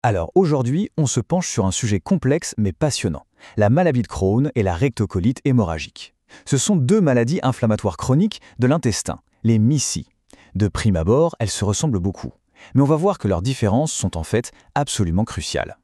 Alors aujourd'hui, on se penche sur un sujet complexe mais passionnant, la maladie de Crohn et la rectocolite hémorragique. Ce sont deux maladies inflammatoires chroniques de l'intestin, les MICI. De prime abord, elles se ressemblent beaucoup, mais on va voir que leurs différences sont en fait absolument cruciales.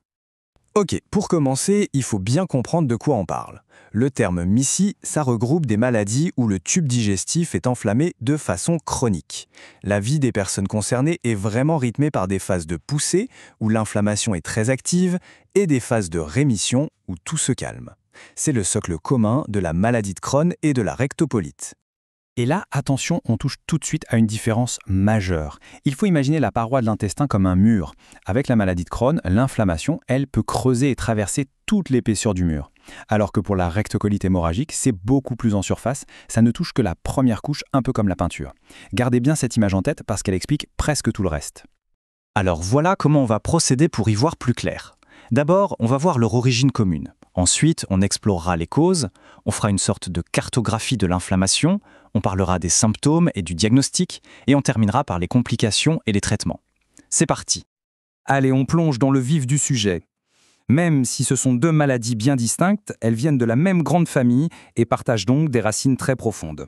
Ok, pour commencer, il faut bien comprendre de quoi on parle. Le terme MICI, ça regroupe des maladies où le tube digestif est enflammé de façon chronique. La vie des personnes concernées est vraiment rythmée par des phases de poussée, où l'inflammation est très active, et des phases de rémission, où tout se calme. C'est le socle commun de la maladie de Crohn et de la rectocolite. Et là, attention, on touche tout de suite à une différence majeure. Il faut imaginer la paroi de l'intestin comme un mur. Avec la maladie de Crohn, l'inflammation, elle, peut creuser et traverser toute l'épaisseur du mur. Alors que pour la rectocolite hémorragique, c'est beaucoup plus en surface, ça ne touche que la première couche, un peu comme la peinture. Gardez bien cette image en tête parce qu'elle explique presque tout le reste. Alors voilà comment on va procéder pour y voir plus clair. D'abord, on va voir leur origine commune. Ensuite, on explorera les causes, on fera une sorte de cartographie de l'inflammation, on parlera des symptômes et du diagnostic, et on terminera par les complications et les traitements. C'est parti. Allez, on plonge dans le vif du sujet. Même si ce sont deux maladies bien distinctes, elles viennent de la même grande famille et partagent donc des racines très profondes.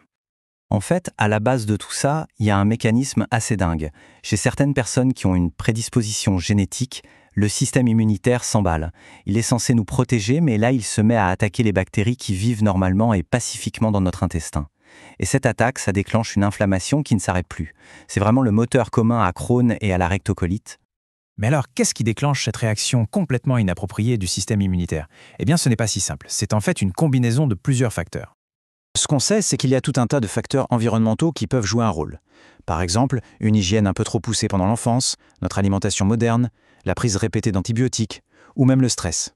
En fait, à la base de tout ça, il y a un mécanisme assez dingue. Chez certaines personnes qui ont une prédisposition génétique, le système immunitaire s'emballe. Il est censé nous protéger, mais là, il se met à attaquer les bactéries qui vivent normalement et pacifiquement dans notre intestin. Et cette attaque, ça déclenche une inflammation qui ne s'arrête plus. C'est vraiment le moteur commun à Crohn et à la rectocolite. Mais alors, qu'est-ce qui déclenche cette réaction complètement inappropriée du système immunitaire? Eh bien, ce n'est pas si simple. C'est en fait une combinaison de plusieurs facteurs. Ce qu'on sait, c'est qu'il y a tout un tas de facteurs environnementaux qui peuvent jouer un rôle. Par exemple, une hygiène un peu trop poussée pendant l'enfance, notre alimentation moderne, la prise répétée d'antibiotiques, ou même le stress.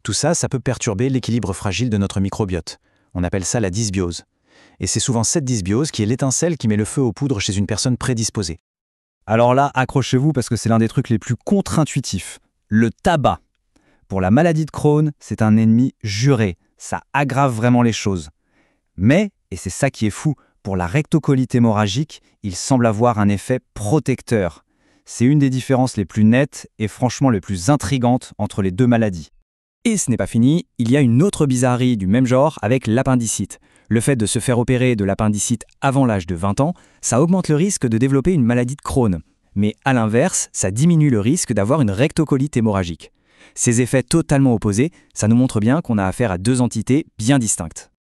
Tout ça, ça peut perturber l'équilibre fragile de notre microbiote. On appelle ça la dysbiose. Et c'est souvent cette dysbiose qui est l'étincelle qui met le feu aux poudres chez une personne prédisposée. Alors là, accrochez-vous parce que c'est l'un des trucs les plus contre-intuitifs. Le tabac. Pour la maladie de Crohn, c'est un ennemi juré. Ça aggrave vraiment les choses. Mais, et c'est ça qui est fou, pour la rectocolite hémorragique, il semble avoir un effet protecteur. C'est une des différences les plus nettes et franchement les plus intrigantes entre les deux maladies. Et ce n'est pas fini, il y a une autre bizarrerie du même genre avec l'appendicite. Le fait de se faire opérer de l'appendicite avant l'âge de 20 ans, ça augmente le risque de développer une maladie de Crohn. Mais à l'inverse, ça diminue le risque d'avoir une rectocolite hémorragique. Ces effets totalement opposés, ça nous montre bien qu'on a affaire à deux entités bien distinctes.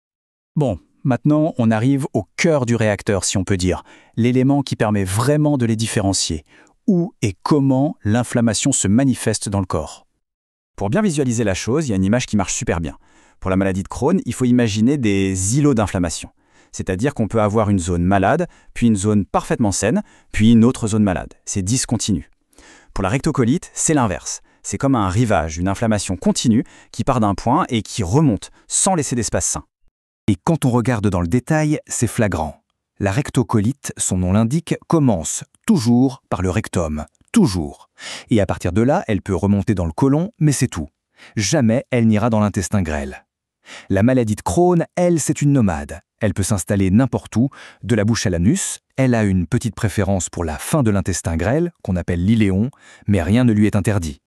Bon, maintenant on arrive au cœur du réacteur si on peut dire, l'élément qui permet vraiment de les différencier. Où et comment l'inflammation se manifeste dans le corps. Pour bien visualiser la chose, il y a une image qui marche super bien. Pour la maladie de Crohn, il faut imaginer des îlots d'inflammation. C'est-à-dire qu'on peut avoir une zone malade, puis une zone parfaitement saine, puis une autre zone malade. C'est discontinu. Pour la rectocolite, c'est l'inverse. C'est comme un rivage, une inflammation continue qui part d'un point et qui remonte sans laisser d'espace sain. Et quand on regarde dans le détail, c'est flagrant. La rectocolite, son nom l'indique, commence toujours par le rectum. Toujours. Et à partir de là, elle peut remonter dans le côlon, mais c'est tout. Jamais elle n'ira dans l'intestin grêle. La maladie de Crohn, elle, c'est une nomade. Elle peut s'installer n'importe où, de la bouche à l'anus. Elle a une petite préférence pour la fin de l'intestin grêle, qu'on appelle l'iléon, mais rien ne lui est interdit.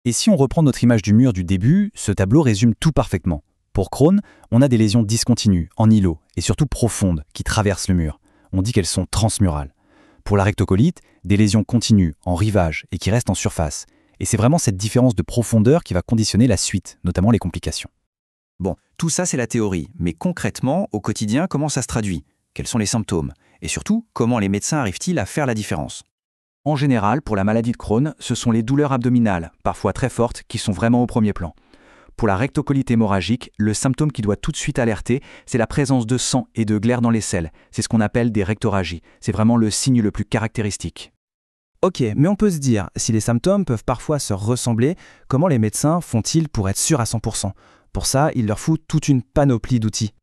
Et si on reprend notre image du mur du début, ce tableau résume tout parfaitement. Pour Crohn, on a des lésions discontinues, en îlot, et surtout profondes, qui traversent le mur. On dit qu'elles sont transmurales. Pour la rectocolite, des lésions continues, en rivage, et qui restent en surface. Et c'est vraiment cette différence de profondeur qui va conditionner la suite, notamment les complications. Bon, tout ça c'est la théorie, mais concrètement, au quotidien, comment ça se traduit? Quels sont les symptômes? Et surtout, comment les médecins arrivent-ils à faire la différence? En général, pour la maladie de Crohn, ce sont les douleurs abdominales, parfois très fortes, qui sont vraiment au premier plan. Pour la rectocolite hémorragique, le symptôme qui doit tout de suite alerter, c'est la présence de sang et de glaire dans les selles. C'est ce qu'on appelle des rectorragies. C'est vraiment le signe le plus caractéristique. Ok, mais on peut se dire, si les symptômes peuvent parfois se ressembler, comment les médecins font-ils pour être sûrs à 100%? Pour ça, il leur faut toute une panoplie d'outils.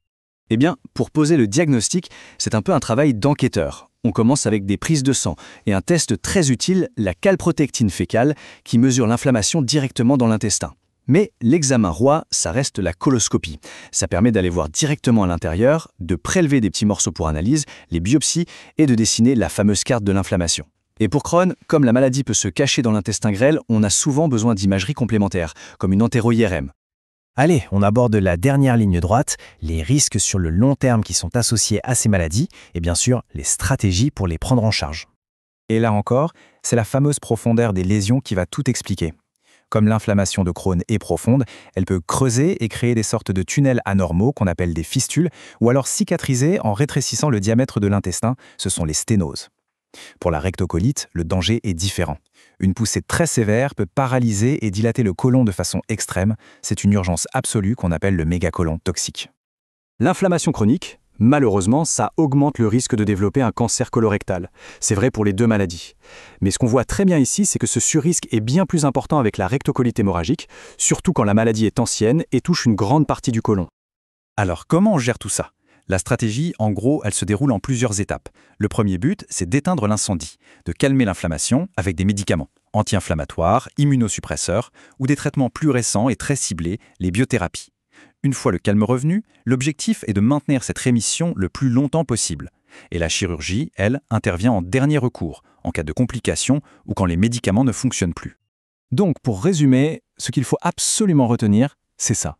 Eh bien, pour poser le diagnostic, c'est un peu un travail d'enquêteur. On commence avec des prises de sang et un test très utile, la calprotectine fécale, qui mesure l'inflammation directement dans l'intestin. Mais l'examen roi, ça reste la coloscopie. Ça permet d'aller voir directement à l'intérieur, de prélever des petits morceaux pour analyse, les biopsies et de dessiner la fameuse carte de l'inflammation. Et pour Crohn, comme la maladie peut se cacher dans l'intestin grêle, on a souvent besoin d'imagerie complémentaire, comme une entéro-IRM. Allez, on aborde la dernière ligne droite, les risques sur le long terme qui sont associés à ces maladies et bien sûr les stratégies pour les prendre en charge. Et là encore, c'est la fameuse profondeur des lésions qui va tout expliquer. Comme l'inflammation de Crohn est profonde, elle peut creuser et créer des sortes de tunnels anormaux qu'on appelle des fistules, ou alors cicatriser en rétrécissant le diamètre de l'intestin, ce sont les sténoses. Pour la rectocolite, le danger est différent. Une poussée très sévère peut paralyser et dilater le côlon de façon extrême. C'est une urgence absolue qu'on appelle le mégacolon toxique. L'inflammation chronique, malheureusement, ça augmente le risque de développer un cancer colorectal. C'est vrai pour les deux maladies. Mais ce qu'on voit très bien ici, c'est que ce surrisque est bien plus important avec la rectocolite hémorragique, surtout quand la maladie est ancienne et touche une grande partie du côlon. Alors comment on gère tout ça ? La stratégie, en gros, elle se déroule en plusieurs étapes. Le premier but, c'est d'éteindre l'incendie, de calmer l'inflammation avec des médicaments anti-inflammatoires, immunosuppresseurs ou des traitements plus récents et très ciblés, les biothérapies. Une fois le calme revenu, l'objectif est de maintenir cette rémission le plus longtemps possible. Et la chirurgie, elle, intervient en dernier recours, en cas de complications ou quand les médicaments ne fonctionnent plus. Donc, pour résumer, ce qu'il faut absolument retenir, c'est ça.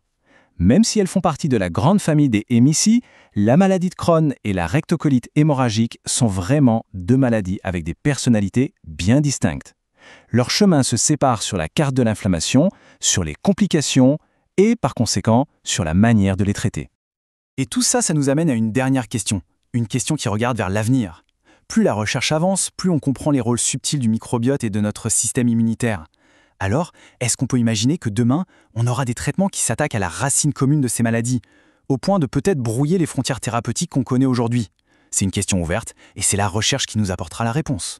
Même si elles font partie de la grande famille des hémicies, la maladie de Crohn et la rectocolite hémorragique sont vraiment deux maladies avec des personnalités bien distinctes. Leurs chemins se séparent sur la carte de l'inflammation, sur les complications et, par conséquent, sur la manière de les traiter. Et tout ça, ça nous amène à une dernière question. Une question qui regarde vers l'avenir. Plus la recherche avance, plus on comprend les rôles subtils du microbiote et de notre système immunitaire. Alors, est-ce qu'on peut imaginer que demain, on aura des traitements qui s'attaquent à la racine commune de ces maladies, au point de peut-être brouiller les frontières thérapeutiques qu'on connaît aujourd'hui ? C'est une question ouverte, et c'est la recherche qui nous apportera la réponse.